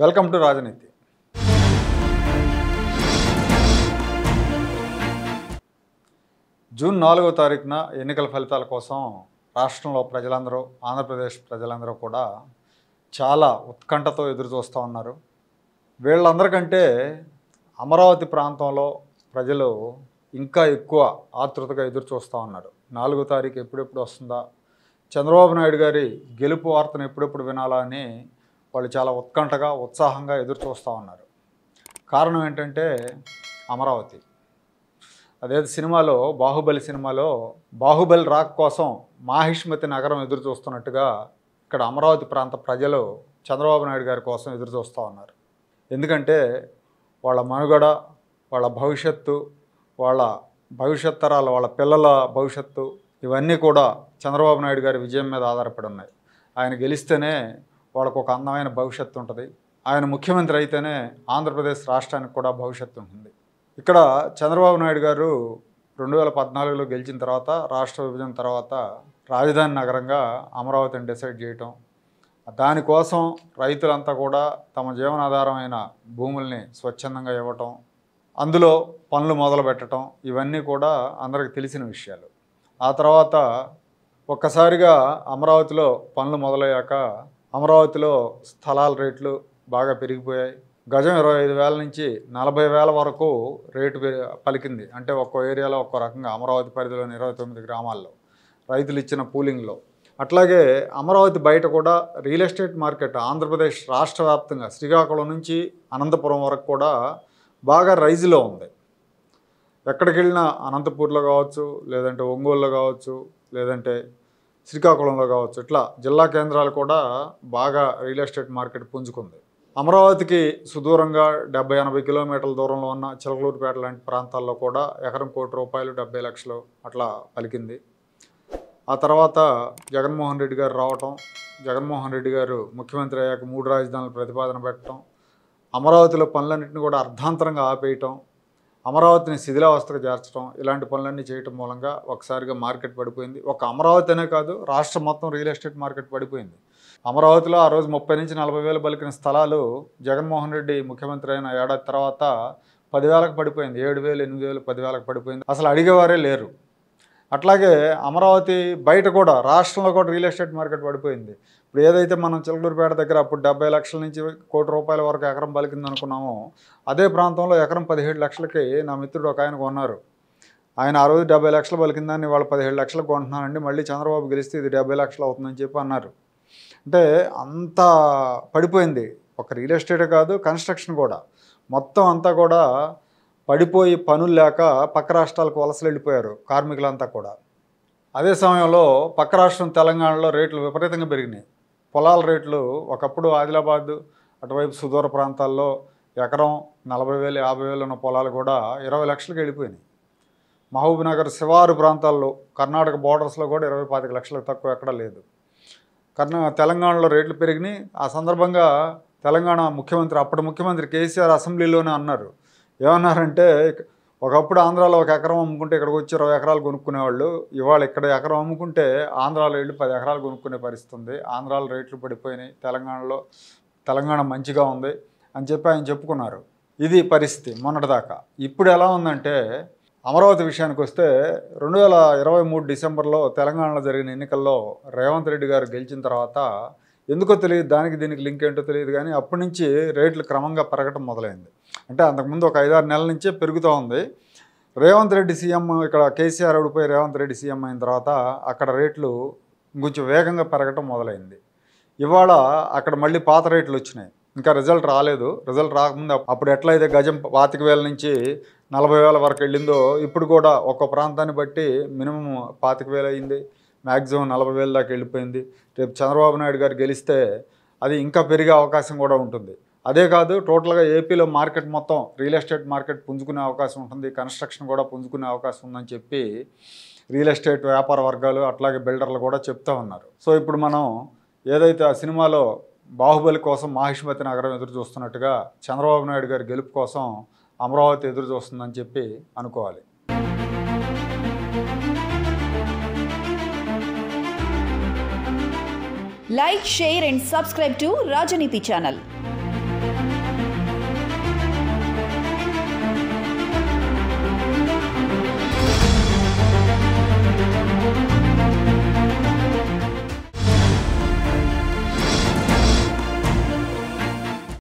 Welcome to రాజనీతి. June 4వ తారీఖున ఎన్నికల ఫలితాల కోసం రాష్ట్రంలో ప్రజలందరూ, ఆంధ్రప్రదేశ్ ప్రజలందరూ కూడా చాలా ఉత్కంఠతో ఎదురు చూస్తూ ఉన్నారు. వీళ్ళందరికంటే అమరావతి ప్రాంతంలో ప్రజలు ఇంకా ఎక్కువ ఆతృతగా ఎదురు చూస్తూ ఉన్నారు. 4వ తారీఖు ఎప్పుడెప్పుడు వస్తుందా, చంద్రబాబు నాయుడు గారి గెలుపు వార్తను ఎప్పుడెప్పుడు వినాలా అని వాళ్ళు చాలా ఉత్కంఠగా, ఉత్సాహంగా ఎదురు చూస్తూ ఉన్నారు. కారణం ఏంటంటే అమరావతి. అదే సినిమాలో, బాహుబలి సినిమాలో బాహుబలి రాక్ కోసం మాహిష్మతి నగరం ఎదురు చూస్తున్నట్టుగా ఇక్కడ అమరావతి ప్రాంత ప్రజలు చంద్రబాబు నాయుడు గారి కోసం ఎదురు చూస్తూ ఉన్నారు. ఎందుకంటే వాళ్ళ మనుగడ, వాళ్ళ భవిష్యత్తు, వాళ్ళ భవిష్యత్ తరాలు, వాళ్ళ పిల్లల భవిష్యత్తు ఇవన్నీ కూడా చంద్రబాబు నాయుడు గారి విజయం మీద ఆధారపడి ఉన్నాయి. ఆయన గెలిస్తేనే వాళ్ళకు ఒక అందమైన భవిష్యత్తు ఉంటుంది. ఆయన ముఖ్యమంత్రి అయితేనే ఆంధ్రప్రదేశ్ రాష్ట్రానికి కూడా భవిష్యత్తు ఉంటుంది. ఇక్కడ చంద్రబాబు నాయుడు గారు 2014లో గెలిచిన తర్వాత, రాష్ట్ర విభజన తర్వాత రాజధాని నగరంగా అమరావతిని డిసైడ్ చేయటం, దానికోసం రైతులంతా కూడా తమ జీవనాధారమైన భూముల్ని స్వచ్ఛందంగా ఇవ్వటం, అందులో పనులు మొదలు పెట్టడం, ఇవన్నీ కూడా అందరికి తెలిసిన విషయాలు. ఆ తర్వాత ఒక్కసారిగా అమరావతిలో పనులు మొదలయ్యాక అమరావతిలో స్థలాల రేట్లు బాగా పెరిగిపోయాయి. గజం 25,000 నుంచి 40,000 వరకు రేటు పలికింది. అంటే ఒక్కో ఏరియాలో ఒక్కో రకంగా, అమరావతి పరిధిలోని 29 గ్రామాల్లో రైతులు ఇచ్చిన పూలింగ్లో. అట్లాగే అమరావతి బయట కూడా రియల్ ఎస్టేట్ మార్కెట్ ఆంధ్రప్రదేశ్ రాష్ట్ర వ్యాప్తంగా శ్రీకాకుళం నుంచి అనంతపురం వరకు కూడా బాగా రైజులో ఉంది. ఎక్కడికి వెళ్ళినా అనంతపూర్లో కావచ్చు, లేదంటే ఒంగోలులో కావచ్చు, లేదంటే శ్రీకాకుళంలో కావచ్చు, ఇట్లా జిల్లా కేంద్రాలు కూడా బాగా రియల్ ఎస్టేట్ మార్కెట్ పుంజుకుంది. అమరావతికి సుదూరంగా 70-80 కిలోమీటర్ల దూరంలో ఉన్న చిలకలూరుపేట లాంటి ప్రాంతాల్లో కూడా ఎకరం ₹1 కోటి 70 లక్షలు అట్లా పలికింది. ఆ తర్వాత జగన్మోహన్ రెడ్డి గారు రావటం, జగన్మోహన్ రెడ్డి గారు ముఖ్యమంత్రి అయ్యాక 3 రాజధానుల ప్రతిపాదన పెట్టడం, అమరావతిలో పనులన్నింటినీ కూడా అర్ధాంతరంగా ఆపేయటం, అమరావతిని శిథిలావస్థకు చేర్చడం, ఇలాంటి పనులన్నీ చేయటం మూలంగా ఒకసారిగా మార్కెట్ పడిపోయింది. ఒక అమరావతి అనే కాదు, రాష్ట్రం మొత్తం రియల్ ఎస్టేట్ మార్కెట్ పడిపోయింది. అమరావతిలో ఆ రోజు 30 నుంచి 40,000 పలికిన స్థలాలు జగన్మోహన్ రెడ్డి ముఖ్యమంత్రి అయిన ఏడాది తర్వాత 10,000కు పడిపోయింది. 7,000, 8,000, 10,000కు పడిపోయింది. అసలు అడిగేవారే లేరు. అట్లాగే అమరావతి బయట కూడా, రాష్ట్రంలో కూడా రియల్ ఎస్టేట్ మార్కెట్ పడిపోయింది. ఇప్పుడు ఏదైతే మనం చిలకలూరుపేట దగ్గర అప్పుడు 70 లక్షల నుంచి ₹1 కోటి వరకు ఎకరం పలికింది అనుకున్నామో, అదే ప్రాంతంలో ఎకరం 17 లక్షలకి నా మిత్రుడు ఒక ఆయన కొన్నారు. ఆయన ఆ రోజు 70 లక్షలు పలికిందని వాళ్ళు 17 లక్షలకు కొంటున్నానండి, మళ్ళీ చంద్రబాబు గెలిస్తే ఇది 70 లక్షలు అవుతుందని చెప్పి అన్నారు. అంటే అంత పడిపోయింది. ఒక రియల్ ఎస్టేటే కాదు, కన్స్ట్రక్షన్ కూడా మొత్తం అంతా కూడా పడిపోయి పనులు లేక పక్క రాష్ట్రాలకు వలసలు వెళ్ళిపోయారు కార్మికులంతా కూడా. అదే సమయంలో పక్క రాష్ట్రం తెలంగాణలో రేట్లు విపరీతంగా పెరిగినాయి. పొలాల రేట్లు ఒకప్పుడు ఆదిలాబాద్ అటువైపు సుదూర ప్రాంతాల్లో ఎకరం 40,000, 50,000 ఉన్న పొలాలు కూడా 20 లక్షలకు వెళ్ళిపోయినాయి. మహబూబ్నగర్ శివారు ప్రాంతాల్లో, కర్ణాటక బోర్డర్స్లో కూడా 20-25 లక్షలకు తక్కువ ఎక్కడా లేదు. తెలంగాణలో రేట్లు పెరిగినాయి. ఆ సందర్భంగా తెలంగాణ ముఖ్యమంత్రి, అప్పటి ముఖ్యమంత్రి కేసీఆర్ అసెంబ్లీలోనే అన్నారు. ఏమన్నారంటే, ఒకప్పుడు ఆంధ్రాలో ఒక ఎకరం అమ్ముకుంటే ఇక్కడికి వచ్చి 20 ఎకరాలు కొనుక్కునేవాళ్ళు, ఇవాళ ఇక్కడ ఎకరం అమ్ముకుంటే ఆంధ్రాలో వెళ్ళి 10 ఎకరాలు కొనుక్కునే పరిస్థితి ఉంది. ఆంధ్రాలో రేట్లు పడిపోయినాయి, తెలంగాణ మంచిగా ఉంది అని చెప్పి ఆయన చెప్పుకున్నారు. ఇది పరిస్థితి మొన్నటిదాకా. ఇప్పుడు ఎలా ఉందంటే, అమరావతి విషయానికి వస్తే 2023 డిసెంబర్లో తెలంగాణలో జరిగిన ఎన్నికల్లో రేవంత్ రెడ్డి గారు గెలిచిన తర్వాత ఎందుకో తెలియదు, దానికి దీనికి లింక్ ఏంటో తెలియదు, కానీ అప్పటి నుంచి రేట్లు క్రమంగా పెరగటం మొదలైంది. అంటే అంతకుముందు ఒక 5-6 నెలల నుంచే పెరుగుతూ ఉంది. రేవంత్ రెడ్డి సీఎం, ఇక్కడ కేసీఆర్ ఓడిపోయి రేవంత్ రెడ్డి సీఎం అయిన తర్వాత అక్కడ రేట్లు కొంచెం వేగంగా పెరగటం మొదలైంది. ఇవాళ అక్కడ మళ్ళీ పాత రేట్లు వచ్చినాయి. ఇంకా రిజల్ట్ రాలేదు. రిజల్ట్ రాకముందు అప్పుడు ఎట్లయితే గజం 25,000 నుంచి 40,000 వరకు వెళ్ళిందో, ఇప్పుడు కూడా ఒక్కో ప్రాంతాన్ని బట్టి మినిమం 25,000 అయింది, మ్యాక్సిమం 40,000 దాకా వెళ్ళిపోయింది. రేపు చంద్రబాబు నాయుడు గారు గెలిస్తే అది ఇంకా పెరిగే అవకాశం కూడా ఉంటుంది. అదే కాదు, టోటల్గా ఏపీలో మార్కెట్ మొత్తం రియల్ ఎస్టేట్ మార్కెట్ పుంజుకునే అవకాశం ఉంటుంది, కన్స్ట్రక్షన్ కూడా పుంజుకునే అవకాశం ఉందని చెప్పి రియల్ ఎస్టేట్ వ్యాపార వర్గాలు అట్లాగే బిల్డర్లు కూడా చెప్తూ ఉన్నారు. సో ఇప్పుడు మనం ఏదైతే ఆ సినిమాలో బాహుబలి కోసం మాహిష్మతి నగరం ఎదురు చూస్తున్నట్టుగా చంద్రబాబు నాయుడు గారి గెలుపు కోసం అమరావతి ఎదురు చూస్తుందని చెప్పి అనుకోవాలి. Like, share and subscribe to Rajaniti channel.